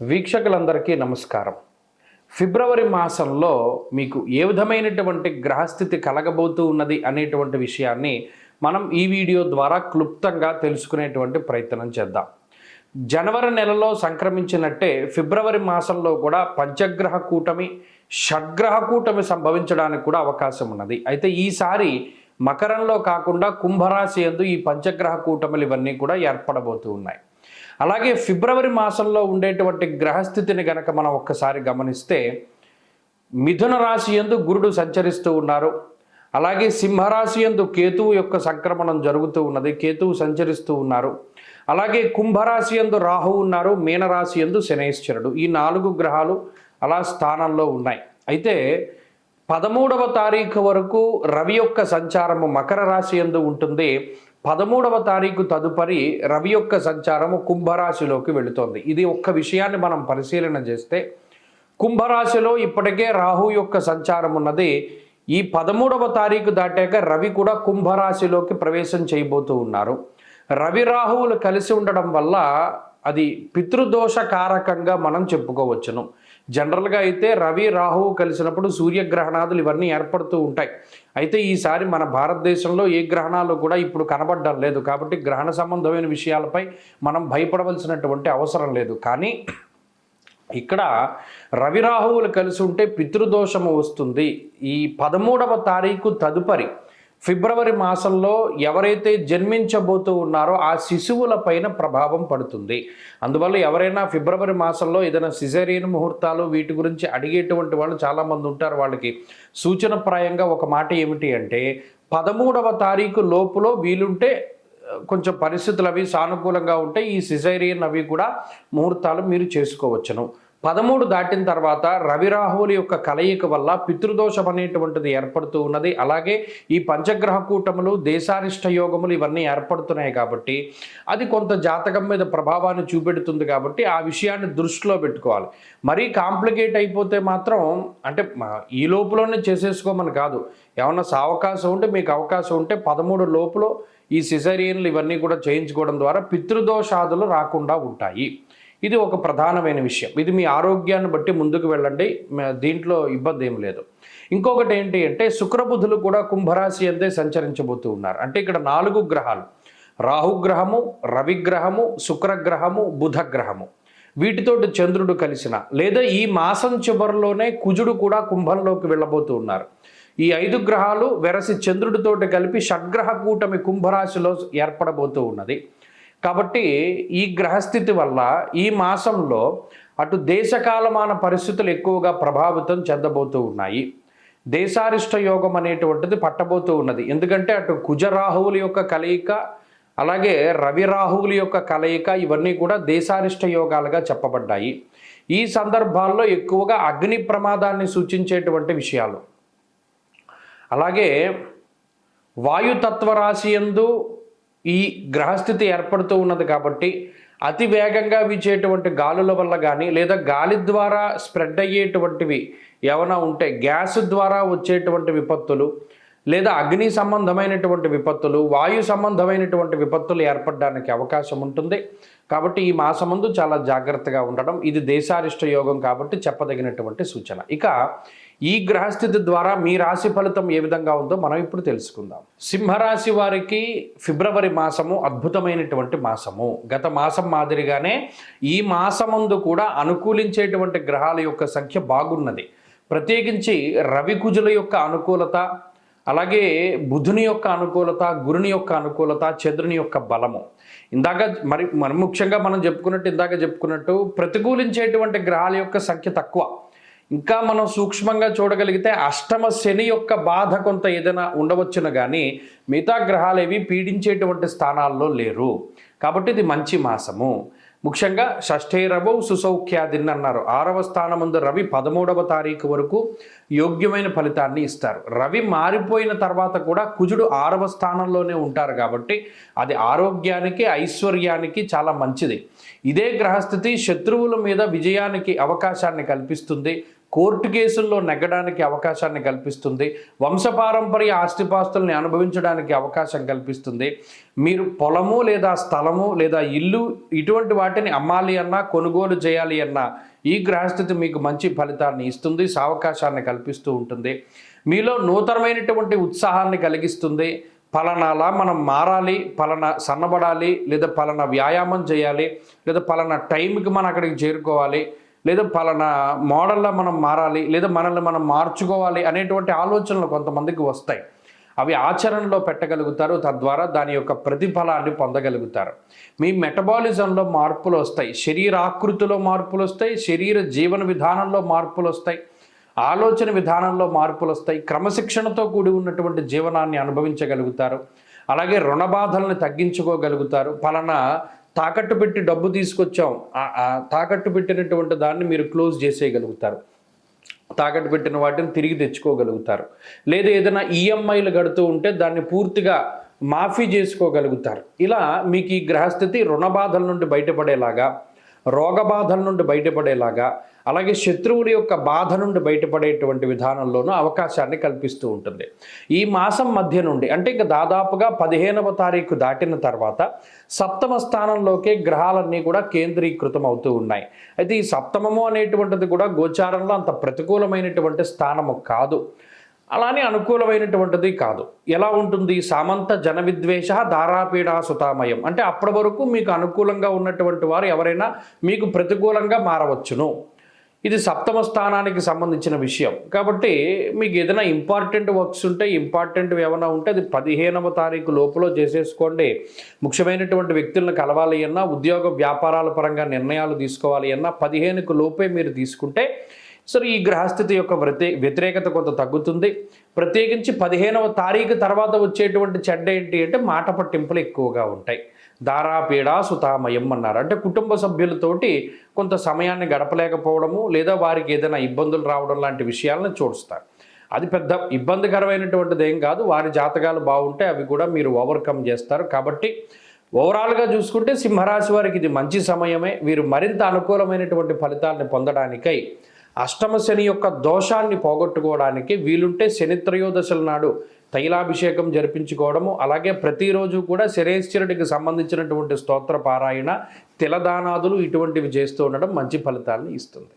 వీక్షకులందరికీ నమస్కారం. ఫిబ్రవరి మాసంలో మీకు ఏ విధమైనటువంటి గ్రహస్థితి కలగబోతూ ఉన్నది అనేటువంటి విషయాన్ని మనం ఈ వీడియో ద్వారా క్లుప్తంగా తెలుసుకునేటువంటి ప్రయత్నం చేద్దాం. జనవరి నెలలో సంక్రమించినట్టే ఫిబ్రవరి మాసంలో కూడా పంచగ్రహ కూటమి, షడ్గ్రహ కూటమి సంభవించడానికి కూడా అవకాశం ఉన్నది. అయితే ఈసారి మకరంలో కాకుండా కుంభరాశి యందు ఈ పంచగ్రహ కూటములు ఇవన్నీ కూడా ఏర్పడబోతూ ఉన్నాయి. అలాగే ఫిబ్రవరి మాసంలో ఉండేటువంటి గ్రహస్థితిని గనక మనం ఒక్కసారి గమనిస్తే మిథున రాశి యందు గురుడు సంచరిస్తూ ఉన్నారు. అలాగే సింహరాశి యందు కేతువు యొక్క సంక్రమణం జరుగుతూ ఉన్నది, కేతువు సంచరిస్తూ ఉన్నారు. అలాగే కుంభరాశి యందు రాహువు ఉన్నారు, మీనరాశి యందు శనైశ్వరుడు. ఈ 4 గ్రహాలు అలా స్థానంలో ఉన్నాయి. అయితే 13వ తారీఖు వరకు రవి యొక్క సంచారము మకర రాశి యందు ఉంటుంది. 13వ తారీఖు తదుపరి రవి యొక్క సంచారము కుంభరాశిలోకి వెళుతోంది. ఇది ఒక్క విషయాన్ని మనం పరిశీలన చేస్తే కుంభరాశిలో ఇప్పటికే రాహు యొక్క సంచారం ఉన్నది. ఈ 13వ తారీఖు దాటాక రవి కూడా కుంభరాశిలోకి ప్రవేశం చేయబోతూ ఉన్నారు. రవి రాహువులు కలిసి ఉండడం వల్ల అది పితృదోషకారకంగా మనం చెప్పుకోవచ్చును. జనరల్గా అయితే రవి రాహువు కలిసినప్పుడు సూర్యగ్రహణాదులు ఇవన్నీ ఏర్పడుతూ ఉంటాయి. అయితే ఈసారి మన భారతదేశంలో ఏ గ్రహణాలు కూడా ఇప్పుడు కనబడడం లేదు. కాబట్టి గ్రహణ సంబంధమైన విషయాలపై మనం భయపడవలసినటువంటి అవసరం లేదు. కానీ ఇక్కడ రవి రాహువులు కలిసి ఉంటే పితృదోషము వస్తుంది. ఈ 13వ తారీఖు తదుపరి ఫిబ్రవరి మాసంలో ఎవరైతే జన్మించబోతూ ఉన్నారో ఆ శిశువుల పైన ప్రభావం పడుతుంది. అందువల్ల ఎవరైనా ఫిబ్రవరి మాసంలో ఏదైనా సిజేరియన్ ముహూర్తాలు వీటి గురించి అడిగేటువంటి వాళ్ళు చాలామంది ఉంటారు. వాళ్ళకి సూచనప్రాయంగా ఒక మాట ఏమిటి అంటే 13వ తారీఖు లోపులో వీలుంటే కొంచెం పరిస్థితులు అవి సానుకూలంగా ఉంటే ఈ సిజేరియన్ అవి కూడా ముహూర్తాలు మీరు చేసుకోవచ్చును. 13 దాటిన తర్వాత రవి రాహువుల యొక్క కలయిక వల్ల పితృదోషం అనేటువంటిది ఏర్పడుతూ ఉన్నది. అలాగే ఈ పంచగ్రహ కూటములు, దేశారిష్ట యోగములు ఇవన్నీ ఏర్పడుతున్నాయి కాబట్టి అది కొంత జాతకం మీద ప్రభావాన్ని చూపెడుతుంది. కాబట్టి ఆ విషయాన్ని దృష్టిలో పెట్టుకోవాలి. మరీ కాంప్లికేట్ అయిపోతే మాత్రం అంటే ఈ లోపులోనే చేసేసుకోమని కాదు. ఏమన్నా అవకాశం ఉంటే మీకు అవకాశం ఉంటే 13 లోపులో ఈ సిజేరియన్లు ఇవన్నీ కూడా చేయించుకోవడం ద్వారా పితృదోషాదులు రాకుండా ఉంటాయి. ఇది ఒక ప్రధానమైన విషయం. ఇది మీ ఆరోగ్యాన్ని బట్టి ముందుకు వెళ్ళండి, దీంట్లో ఇబ్బంది ఏం లేదు. ఇంకొకటి ఏంటి అంటే శుక్రబుధులు కూడా కుంభరాశి అంతే సంచరించబోతూ ఉన్నారు. అంటే ఇక్కడ 4 గ్రహాలు, రాహుగ్రహము, రవిగ్రహము, శుక్రగ్రహము, బుధగ్రహము, వీటితోటి చంద్రుడు కలిసిన లేదా ఈ మాసం చివరిలోనే కుజుడు కూడా కుంభంలోకి వెళ్ళబోతూ ఉన్నారు. ఈ 5 గ్రహాలు వెరసి చంద్రుడితోటి కలిపి షడ్గ్రహ కూటమి కుంభరాశిలో ఏర్పడబోతూ ఉన్నది. కాబట్టి ఈ గ్రహస్థితి వల్ల ఈ మాసంలో అటు దేశకాలమాన పరిస్థితులు ఎక్కువగా ప్రభావితం చెందబోతూ ఉన్నాయి. దేశారిష్ట యోగం అనేటువంటిది పట్టబోతూ ఉన్నది. ఎందుకంటే అటు కుజరాహువుల యొక్క కలయిక, అలాగే రవి రాహువుల యొక్క కలయిక ఇవన్నీ కూడా దేశారిష్ట యోగాలుగా చెప్పబడ్డాయి. ఈ సందర్భాల్లో ఎక్కువగా అగ్ని ప్రమాదాన్ని సూచించేటువంటి విషయాలు, అలాగే వాయుతత్వ రాశి యందు ఈ గ్రహస్థితి ఏర్పడుతూ ఉన్నది. కాబట్టి అతి వేగంగా వీచేటువంటి గాలుల వల్ల కానీ లేదా గాలి ద్వారా స్ప్రెడ్ అయ్యేటువంటివి ఏమైనా ఉంటే గ్యాస్ ద్వారా వచ్చేటువంటి విపత్తులు లేదా అగ్ని సంబంధమైనటువంటి విపత్తులు, వాయు సంబంధమైనటువంటి విపత్తులు ఏర్పడడానికి అవకాశం ఉంటుంది. కాబట్టి ఈ మాసమందు చాలా జాగ్రత్తగా ఉండడం ఇది దేశారిష్ట యోగం కాబట్టి చెప్పదగినటువంటి సూచన. ఇక ఈ గ్రహస్థితి ద్వారా మీ రాశి ఫలితం ఏ విధంగా ఉందో మనం ఇప్పుడు తెలుసుకుందాం. సింహరాశి వారికి ఫిబ్రవరి మాసము అద్భుతమైనటువంటి మాసము. గత మాసం మాదిరిగానే ఈ మాసమందు కూడా అనుకూలించేటువంటి గ్రహాల యొక్క సంఖ్య బాగున్నది. ప్రత్యేకించి రవి కుజుల యొక్క అనుకూలత, అలాగే బుధుని యొక్క అనుకూలత, గురుని యొక్క అనుకూలత, చంద్రుని యొక్క బలము. ఇందాక మరి ముఖ్యంగా మనం చెప్పుకున్నట్టు ప్రతికూలించేటువంటి గ్రహాల యొక్క సంఖ్య తక్కువ. ఇంకా మనం సూక్ష్మంగా చూడగలిగితే అష్టమ శని యొక్క బాధ కొంత ఏదైనా ఉండవచ్చును, కానీ మిగతా గ్రహాలు ఏవి పీడించేటువంటి స్థానాల్లో లేరు. కాబట్టి ఇది మంచి మాసము. ముఖ్యంగా షష్ఠైరవౌ సుసౌఖ్యాదిన్ అన్నారు. 6వ స్థానముందు రవి 13వ తారీఖు వరకు యోగ్యమైన ఫలితాన్ని ఇస్తారు. రవి మారిపోయిన తర్వాత కూడా కుజుడు 6వ స్థానంలోనే ఉంటారు. కాబట్టి అది ఆరోగ్యానికి, ఐశ్వర్యానికి చాలా మంచిది. ఇదే గ్రహస్థితి శత్రువుల మీద విజయానికి అవకాశాన్ని కల్పిస్తుంది. కోర్టు కేసుల్లో నెగ్గడానికి అవకాశాన్ని కల్పిస్తుంది, వంశపారంపర్య ఆస్తిపాస్తుల్ని అనుభవించడానికి అవకాశం కల్పిస్తుంది. మీరు పొలము లేదా స్థలము లేదా ఇల్లు ఇటువంటి వాటిని అమ్మాలి అన్నా కొనుగోలు చేయాలి అన్నా ఈ గ్రహస్థితి మీకు మంచి ఫలితాన్ని ఇస్తుంది, అవకాశాన్ని కల్పిస్తూ ఉంటుంది. మీలో నూతనమైనటువంటి ఉత్సాహాన్ని కలిగిస్తుంది. పలానాలా మనం మారాలి, పలానా సన్నబడాలి, లేదా పలానా వ్యాయామం చేయాలి, లేదా పలానా టైంకి మనం అక్కడికి చేరుకోవాలి, లేదా పలానా మోడల్లో మనం మారాలి, లేదా మనల్ని మనం మార్చుకోవాలి అనేటువంటి ఆలోచనలు కొంతమందికి వస్తాయి. అవి ఆచరణలో పెట్టగలుగుతారు, తద్వారా దాని యొక్క ప్రతిఫలాన్ని పొందగలుగుతారు. మీ మెటబాలిజంలో మార్పులు వస్తాయి, శరీరాకృతిలో మార్పులు వస్తాయి, శరీర జీవన విధానంలో మార్పులు వస్తాయి, ఆలోచన విధానంలో మార్పులు వస్తాయి, క్రమశిక్షణతో కూడి ఉన్నటువంటి జీవనాన్ని అనుభవించగలుగుతారు. అలాగే రుణ బాధల్ని తగ్గించుకోగలుగుతారు. పలానా తాకట్టు పెట్టి డబ్బు తీసుకొచ్చాం, తాకట్టు పెట్టినటువంటి దాన్ని మీరు క్లోజ్ చేసేయగలుగుతారు, తాకట్టు పెట్టిన వాటిని తిరిగి తెచ్చుకోగలుగుతారు. లేదా ఏదైనా ఈఎంఐలు కడుతూ ఉంటే దాన్ని పూర్తిగా మాఫీ చేసుకోగలుగుతారు. ఇలా మీకు ఈ గ్రహస్థితి రుణ బాధల నుండి బయటపడేలాగా, రోగ బాధల నుండి బయటపడేలాగా, అలాగే శత్రువుల యొక్క బాధ నుండి బయటపడేటువంటి విధానంలోనూ అవకాశాన్ని కల్పిస్తూ ఉంటుంది. ఈ మాసం మధ్య నుండి అంటే ఇంకా దాదాపుగా 15వ తారీఖు దాటిన తర్వాత సప్తమ స్థానంలోకే గ్రహాలన్నీ కూడా కేంద్రీకృతం అవుతూ ఉన్నాయి. అయితే ఈ సప్తమము అనేటువంటిది కూడా గోచారంలో అంత ప్రతికూలమైనటువంటి స్థానము కాదు, అలానే అనుకూలమైనటువంటిది కాదు. ఎలా ఉంటుంది? సామంత జన విద్వేష ధారాపీడా సుతామయం అంటే అప్పటి వరకు మీకు అనుకూలంగా ఉన్నటువంటి వారు ఎవరైనా మీకు ప్రతికూలంగా మారవచ్చును. ఇది సప్తమ స్థానానికి సంబంధించిన విషయం. కాబట్టి మీకు ఏదైనా ఇంపార్టెంట్ వర్క్స్ ఉంటే, ఇంపార్టెంట్ ఏమైనా ఉంటే అది 15వ తారీఖు లోపల చేసేసుకోండి. ముఖ్యమైనటువంటి వ్యక్తులను కలవాలి అన్నా, ఉద్యోగ వ్యాపారాల పరంగా నిర్ణయాలు తీసుకోవాలి అన్నా 15కు లోపే మీరు తీసుకుంటే సరే ఈ గ్రహస్థితి యొక్క వ్యతిరేకత కొంత తగ్గుతుంది. ప్రత్యేకించి 15వ తారీఖు తర్వాత వచ్చేటువంటి చెడ్డ ఏంటి అంటే మాట పట్టింపులు ఎక్కువగా ఉంటాయి. దారాపీడా సుతామయం అన్నారు అంటే కుటుంబ సభ్యులతోటి కొంత సమయాన్ని గడపలేకపోవడము, లేదా వారికి ఏదైనా ఇబ్బందులు రావడం లాంటి విషయాలను చూస్తారు. అది పెద్ద ఇబ్బందికరమైనటువంటిది ఏం కాదు. వారి జాతకాలు బాగుంటే అవి కూడా మీరు ఓవర్కమ్ చేస్తారు. కాబట్టి ఓవరాల్గా చూసుకుంటే సింహరాశి వారికి ఇది మంచి సమయమే. వీరు మరింత అనుకూలమైనటువంటి ఫలితాలను పొందడానికై అష్టమ శని యొక్క దోషాన్ని పోగొట్టుకోవడానికి వీలుంటే శని త్రయోదశల నాడు తైలాభిషేకం జరిపించుకోవడము, అలాగే ప్రతిరోజు కూడా శనేశ్వరుడికి సంబంధించినటువంటి స్తోత్ర పారాయణ, తిలదానాదులు ఇటువంటివి చేస్తూ ఉండడం మంచి ఫలితాలను ఇస్తుంది.